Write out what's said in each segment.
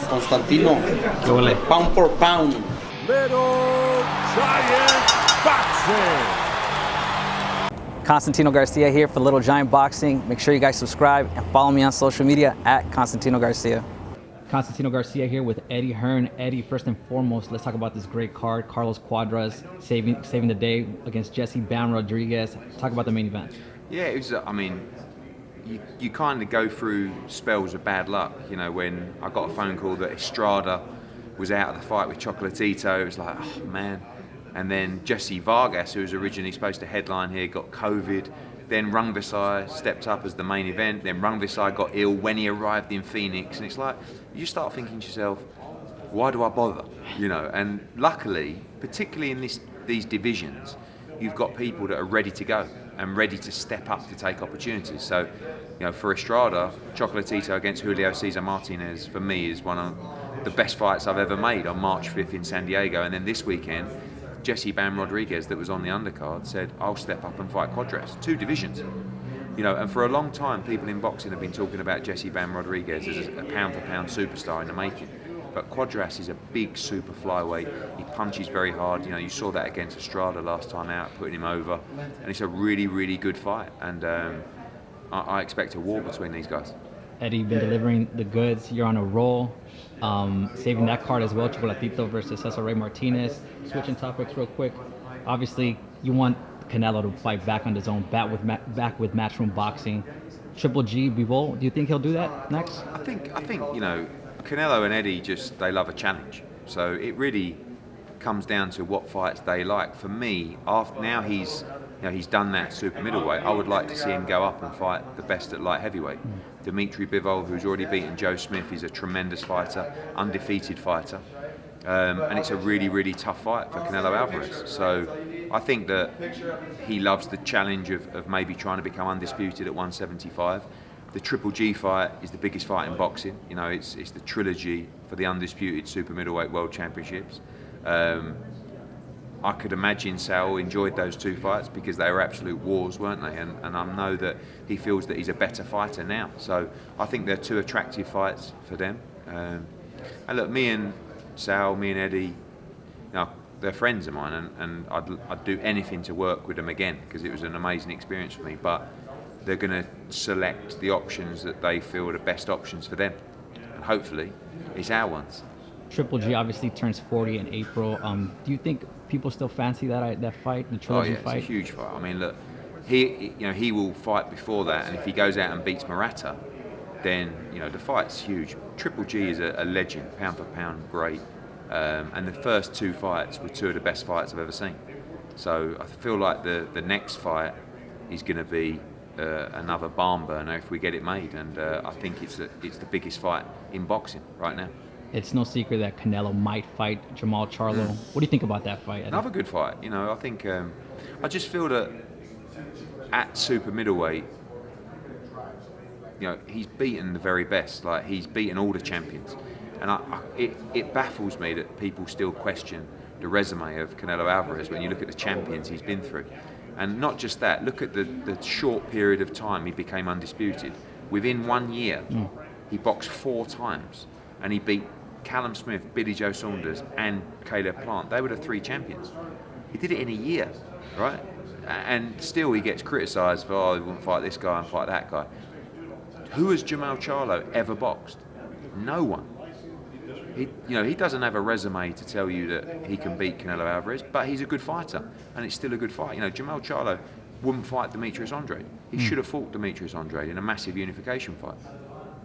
Constantino, pound for pound. Little Giant Boxing. Constantino Garcia here for Little Giant Boxing. Make sure you guys subscribe and follow me on social media at Constantino Garcia. Constantino Garcia here with Eddy Hearn. Eddy, first and foremost, let's talk about this great card. Carlos Cuadras saving the day against Jesse Bam Rodriguez. Talk about the main event. Yeah, it was, I mean, you kind of go through spells of bad luck. You know, when I got a phone call that Estrada was out of the fight with Chocolatito, it was like, oh man. And then Jesse Vargas, who was originally supposed to headline here, got COVID. Then Rungvisai stepped up as the main event. Then Rungvisai got ill when he arrived in Phoenix. And it's like, you start thinking to yourself, why do I bother? You know, and luckily, particularly in these divisions, you've got people that are ready to go and ready to step up to take opportunities. So, you know, for Estrada, Chocolatito against Julio Cesar Martinez, for me, is one of the best fights I've ever made on March 5th in San Diego. And then this weekend, Jesse Bam Rodriguez, that was on the undercard, said, I'll step up and fight Cuadras. 2 divisions. You know, and for a long time, people in boxing have been talking about Jesse Bam Rodriguez as a pound-for-pound superstar in the making. But Cuadras is a big super flyweight. He punches very hard. You know, you saw that against Estrada last time out, putting him over. And it's a really, really good fight. And I expect a war between these guys. Eddy, you've been delivering the goods. You're on a roll. Saving that card as well, Chocolatito versus Cesar Martinez. Switching topics real quick. Obviously, you want Canelo to fight back on his own, back with matchroom boxing. Triple G, Bivol, do you think he'll do that next? I think you know, Canelo and Eddy they love a challenge. So it really comes down to what fights they like. For me, now he's done that super middleweight, I would like to see him go up and fight the best at light heavyweight. Dmitry Bivol, who's already beaten Joe Smith, is a tremendous fighter, undefeated fighter. And it's a really, really tough fight for Canelo Alvarez. So I think that he loves the challenge of maybe trying to become undisputed at 175. The Triple G fight is the biggest fight in boxing. You know, it's the trilogy for the undisputed super middleweight world championships. I could imagine Sal enjoyed those 2 fights because they were absolute wars, weren't they? And I know that he feels that he's a better fighter now. So I think they're 2 attractive fights for them. And look, me and Sal, me and Eddy, you know, they're friends of mine, and I'd do anything to work with them again because it was an amazing experience for me. But they're going to select the options that they feel are the best options for them, and hopefully it's our ones. Triple G obviously turns 40 in April. Do you think people still fancy that fight, the trilogy fight? It's a huge fight. I mean, look, he will fight before that, and if he goes out and beats Murata, then you know the fight's huge. Triple G is a legend, pound for pound, great. And the first 2 fights were 2 of the best fights I've ever seen. So I feel like the next fight is going to be another barn burner if we get it made, and I think it's the biggest fight in boxing right now. It's no secret that Canelo might fight Jermall Charlo. What do you think about that fight, Eddy? Another good fight. You know, I think I just feel that at super middleweight, you know, he's beaten the very best. Like, he's beaten all the champions, and it baffles me that people still question the resume of Canelo Alvarez when you look at the champions he's been through. And not just that, look at the short period of time he became undisputed. Within 1 year, he boxed 4 times, and he beat Callum Smith, Billy Joe Saunders, and Caleb Plant. They were the 3 champions. He did it in a year, right? And still he gets criticised for, oh, he wouldn't fight this guy and fight that guy. Who has Jermall Charlo ever boxed? No one. He doesn't have a resume to tell you that he can beat Canelo Alvarez, but he's a good fighter, and it's still a good fight. You know, Jermall Charlo wouldn't fight Demetrius Andrade. He should have fought Demetrius Andrade in a massive unification fight.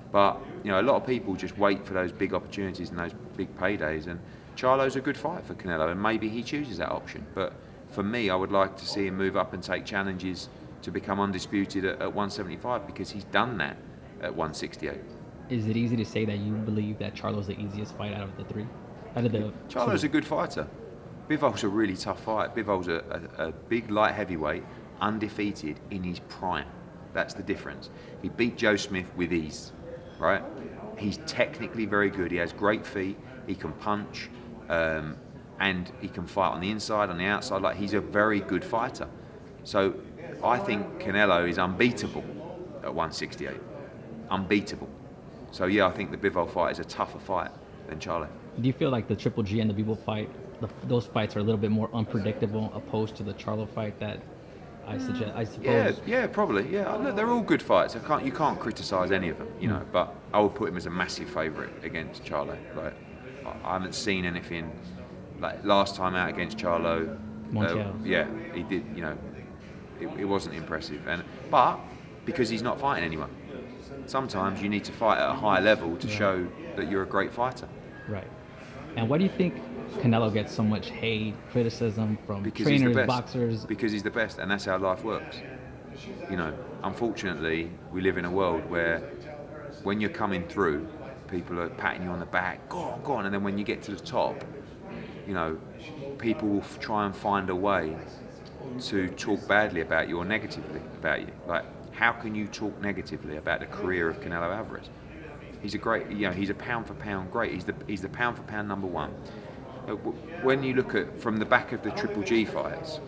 But you know, a lot of people just wait for those big opportunities and those big paydays, and Charlo's a good fight for Canelo, and maybe he chooses that option. But for me, I would like to see him move up and take challenges to become undisputed at 175, because he's done that at 168. Is it easy to say that you believe that Charlo's the easiest fight out of the 3? Charlo's a good fighter. Bivol's a really tough fight. Bivol's a big light heavyweight, undefeated in his prime. That's the difference. He beat Joe Smith with ease. Right? He's technically very good. He has great feet. He can punch, and he can fight on the inside, on the outside. Like, he's a very good fighter. So I think Canelo is unbeatable at 168. Unbeatable. So yeah, I think the Bivol fight is a tougher fight than Charlo. Do you feel like the Triple G and the Bivol fight, those fights are a little bit more unpredictable opposed to the Charlo fight that I suppose? Yeah, probably. Yeah, look, they're all good fights. You can't criticise any of them, you know. But I would put him as a massive favourite against Charlo. Like, I haven't seen anything like last time out against Charlo. Yeah, he did. You know, it wasn't impressive. But because he's not fighting anyone, sometimes you need to fight at a high level to show that you're a great fighter. Right. And why do you think Canelo gets so much hate, criticism from Because trainers, he's the best. boxers? Because he's the best, and that's how life works. You know, unfortunately, we live in a world where when you're coming through, people are patting you on the back, go on, and then when you get to the top, you know, people will try and find a way to talk badly about you or negatively about you. Like, how can you talk negatively about the career of Canelo Alvarez? He's a great, you know, he's a pound for pound great. He's the pound for pound number one. When you look at from the back of the Triple G fights,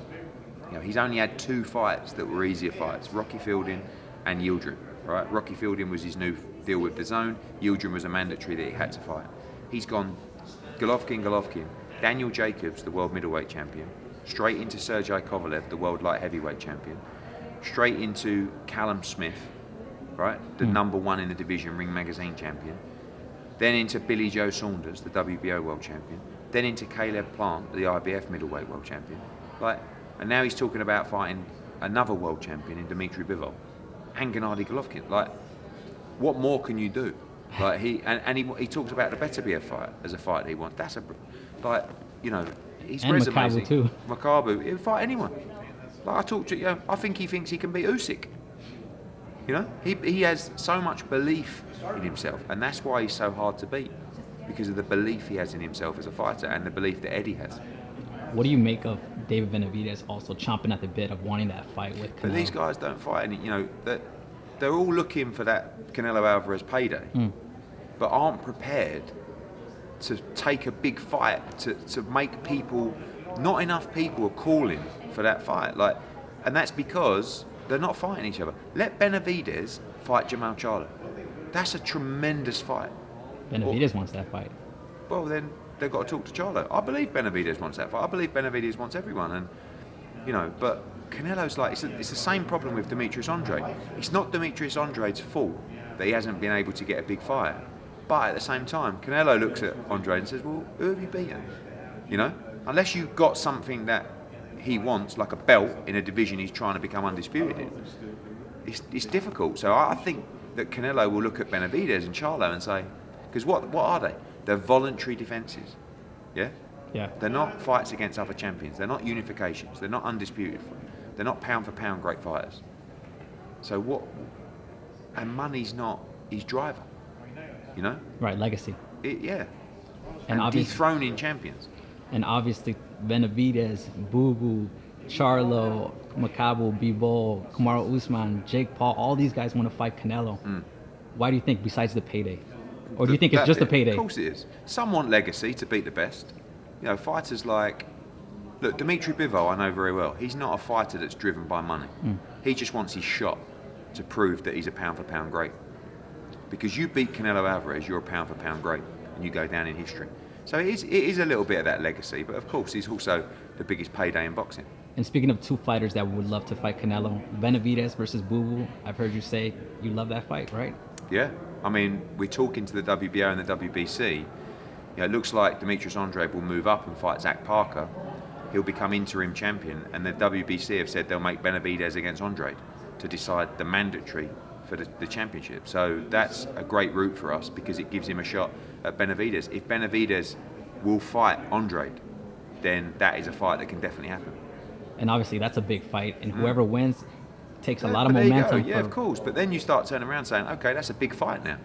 you know, he's only had 2 fights that were easier fights: Rocky Fielding and Yildirim. Right? Rocky Fielding was his new deal with the zone. Yildirim was a mandatory that he had to fight. He's gone Golovkin, Daniel Jacobs, the world middleweight champion, straight into Sergey Kovalev, the world light heavyweight champion, straight into Callum Smith, right, the number 1 in the division, Ring Magazine champion, then into Billy Joe Saunders, the WBO world champion, then into Caleb Plant, the IBF middleweight world champion, like, and now he's talking about fighting another world champion in Dmitry Bivol and Gennady Golovkin. Like, what more can you do? Like, he talks about the better be a fight as a fight that he wants. That's like, you know, his and resume. Makabu too. Makabu, he'll fight anyone. Like, I talked to you know, I think he thinks he can beat Usyk. You know, he has so much belief in himself, and that's why he's so hard to beat, because of the belief he has in himself as a fighter and the belief that Eddy has. What do you make of David Benavidez also chomping at the bit of wanting that fight with Canelo? But these guys don't fight any, you know, they're all looking for that Canelo Alvarez payday, but aren't prepared to take a big fight to make people, not enough people are calling for that fight. Like, and that's because they're not fighting each other. Let Benavidez fight Jermall Charlo. That's a tremendous fight. Benavidez wants that fight. Well, then they've got to talk to Charlo. I believe Benavidez wants that fight. I believe Benavidez wants everyone, and you know, but Canelo's like, it's the same problem with Dmitry Andrade. It's not Dmitry Andrade's fault that he hasn't been able to get a big fight. But at the same time, Canelo looks at Andrade and says, well, who have you beaten? You know, unless you've got something that he wants, like a belt in a division he's trying to become undisputed in, it's difficult. So I think that Canelo will look at Benavidez and Charlo and say, because what are they? They're voluntary defences. Yeah? Yeah. They're not fights against other champions. They're not unifications. They're not undisputed. They're not pound for pound great fighters. So what? And money's not his driver. You know? Right, legacy. Yeah. And dethroning champions. And obviously Benavidez, Boo Boo, Charlo, Makabu, Bivol, Kamaru Usman, Jake Paul, all these guys want to fight Canelo. Why do you think, besides the payday? Or do you think it's just a payday? Of course it is. Some want legacy to beat the best. You know, fighters like... Look, Dmitry Bivol, I know very well. He's not a fighter that's driven by money. He just wants his shot to prove that he's a pound-for-pound great. Because you beat Canelo Alvarez, you're a pound-for-pound great, and you go down in history. So it is a little bit of that legacy, but of course he's also the biggest payday in boxing. And speaking of 2 fighters that would love to fight Canelo, Benavidez versus Boo Boo, I've heard you say you love that fight, right? Yeah. I mean, we're talking to the WBO and the WBC. You know, it looks like Dmitry Andrade will move up and fight Zach Parker. He'll become interim champion, and the WBC have said they'll make Benavidez against Andrade to decide the mandatory for the championship. So that's a great route for us because it gives him a shot at Benavidez. If Benavidez will fight Andrade, then that is a fight that can definitely happen. And obviously that's a big fight, and whoever wins takes a lot of There you momentum. go. Yeah, of course. But then you start turning around saying, okay, that's a big fight now.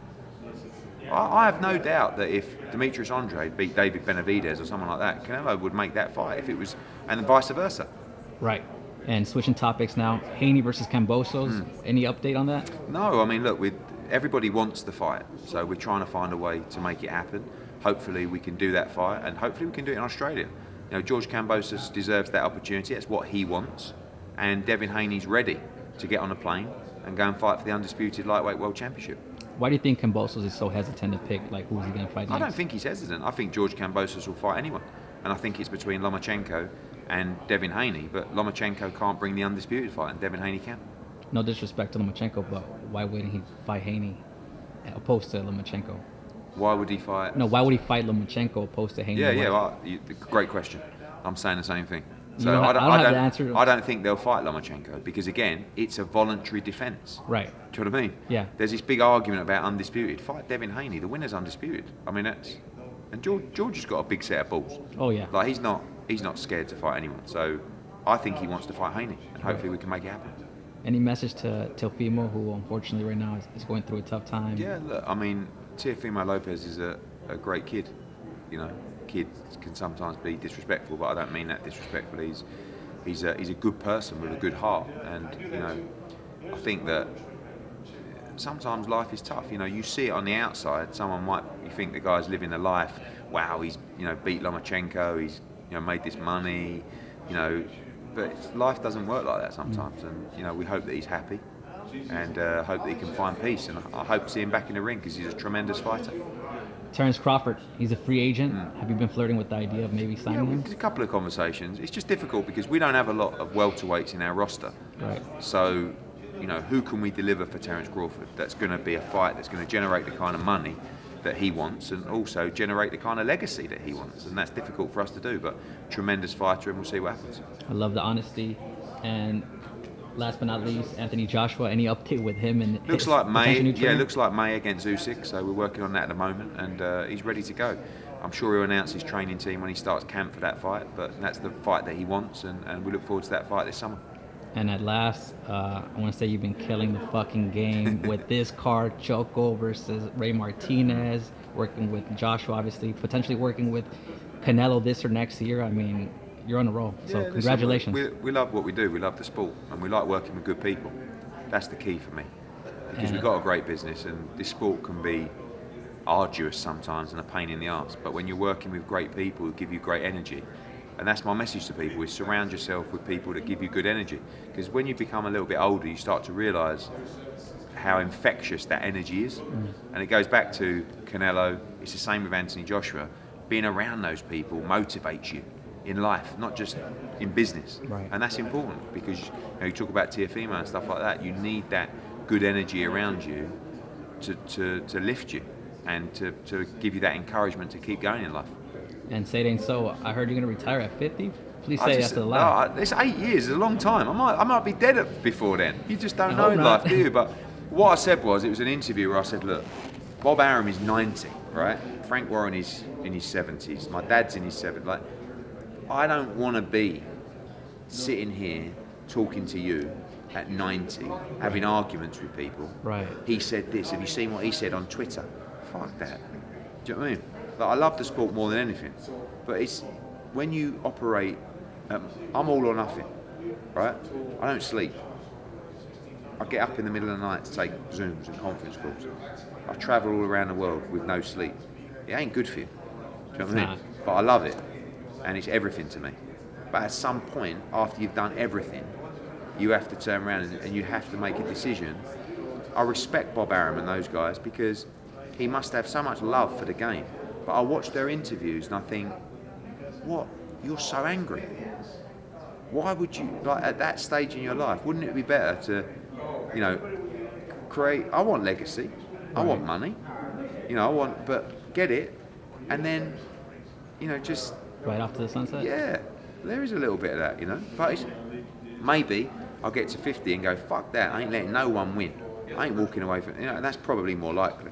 I have no doubt that if Dmitry Andrade beat David Benavidez or someone like that, Canelo would make that fight if it was, and vice versa. Right. And switching topics now, Haney versus Kambosos. Any update on that? No, I mean, look, everybody wants the fight, so we're trying to find a way to make it happen. Hopefully we can do that fight, and hopefully we can do it in Australia. You know, George Kambosos deserves that opportunity. That's what he wants. And Devin Haney's ready to get on a plane and go and fight for the undisputed lightweight world championship. Why do you think Kambosos is so hesitant to pick, like, who's he going to fight next? I don't think he's hesitant. I think George Kambosos will fight anyone. And I think it's between Lomachenko and Devin Haney. But Lomachenko can't bring the undisputed fight, and Devin Haney can. No disrespect to Lomachenko, but why wouldn't he fight Haney opposed to Lomachenko? Why would he fight? No, why would he fight Lomachenko opposed to Haney? Great question. I'm saying the same thing. So I don't have the answer. I don't think they'll fight Lomachenko because, again, it's a voluntary defence. Right. Do you know what I mean? Yeah. There's this big argument about undisputed. Fight Devin Haney. The winner's undisputed. I mean, that's... And George has got a big set of balls. Oh, yeah. Like, he's not scared to fight anyone. So I think he wants to fight Haney, and hopefully we can make it happen. Any message to Teofimo, who unfortunately right now is going through a tough time? Yeah, look, I mean, Teofimo Lopez is a great kid. You know, kids can sometimes be disrespectful, but I don't mean that disrespectfully. He's a good person with a good heart, and you know, I think that sometimes life is tough. You know, you see it on the outside. You think the guy's living a life. Wow, he's beat Lomachenko. He's made this money. You know, but life doesn't work like that sometimes. And we hope that he's happy, and hope that he can find peace. And I hope to see him back in the ring because he's a tremendous fighter. Terence Crawford, he's a free agent. Have you been flirting with the idea of maybe signing him? There's a couple of conversations. It's just difficult because we don't have a lot of welterweights in our roster. Right. So, who can we deliver for Terence Crawford that's going to be a fight that's going to generate the kind of money that he wants and also generate the kind of legacy that he wants? And that's difficult for us to do, but tremendous fighter, and we'll see what happens. I love the honesty. And last but not least, Anthony Joshua, any update with him? And looks like May. Yeah, looks like May against Usyk. So we're working on that at the moment, and he's ready to go. I'm sure he'll announce his training team when he starts camp for that fight. But that's the fight that he wants, and we look forward to that fight this summer. And at last, I want to say you've been killing the fucking game with this card, Choco versus Ray Martinez, working with Joshua, obviously, potentially working with Canelo this or next year. I mean, you're on a roll. So yeah, congratulations. Listen, we love what we do. We love the sport, and we like working with good people. That's the key for me, because we've got a great business, and this sport can be arduous sometimes and a pain in the arse. But when you're working with great people who give you great energy, and that's my message to people, is surround yourself with people that give you good energy. Because when you become a little bit older, you start to realise how infectious that energy is. And it goes back to Canelo. It's the same with Anthony Joshua. Being around those people motivates you in life, not just in business. Right. And that's important because you talk about Teofimo and stuff like that. You need that good energy around you to lift you and to give you that encouragement to keep going in life. And say it ain't so. I heard you're going to retire at 50. Please say after the life. No, it's 8 years. It's a long time. I might be dead before then. You just don't know in not. life, do you? But what I said was, it was an interview where I said, look, Bob Arum is 90, right? Frank Warren is in his 70s. My dad's in his 70s. Like, I don't want to be sitting here talking to you at 90, having arguments with people. Right. He said this. Have you seen what he said on Twitter? Fuck that. Do you know what I mean? Like, I love the sport more than anything, but it's when you operate. I'm all or nothing, right? I don't sleep. I get up in the middle of the night to take Zooms and conference calls. I travel all around the world with no sleep. It ain't good for you. Do you know what I mean? But I love it, and it's everything to me. But at some point, after you've done everything, you have to turn around and you have to make a decision. I respect Bob Arum and those guys because he must have so much love for the game. But I watch their interviews and I think, what? You're so angry. Why would you, like, at that stage in your life, wouldn't it be better to, create, I want legacy, I want money, but get it, and then, just... Right off to the sunset? Yeah, there is a little bit of that, but maybe I'll get to 50 and go, fuck that, I ain't letting no one win. I ain't walking away from, that's probably more likely.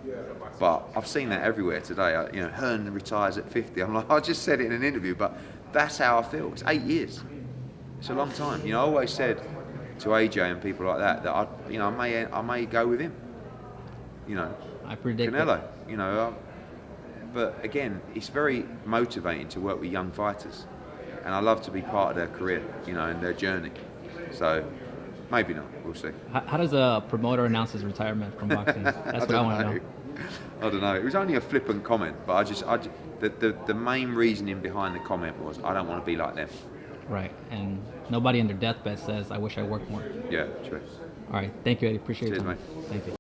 But I've seen that everywhere today. Hearn retires at 50. I'm like, I just said it in an interview, but that's how I feel. It's 8 years. It's a long time. I always said to AJ and people like that I may go with him. I predict Canelo. But again, it's very motivating to work with young fighters, and I love to be part of their career, and their journey. So. Maybe not. We'll see. How does a promoter announce his retirement from boxing? That's what I want to know. I don't know. It was only a flippant comment, but the main reasoning behind the comment was I don't want to be like them. Right, and nobody in their deathbed says I wish I worked more. Yeah, true. All right, thank you, Eddie. Appreciate it. Cheers, mate. Thank you.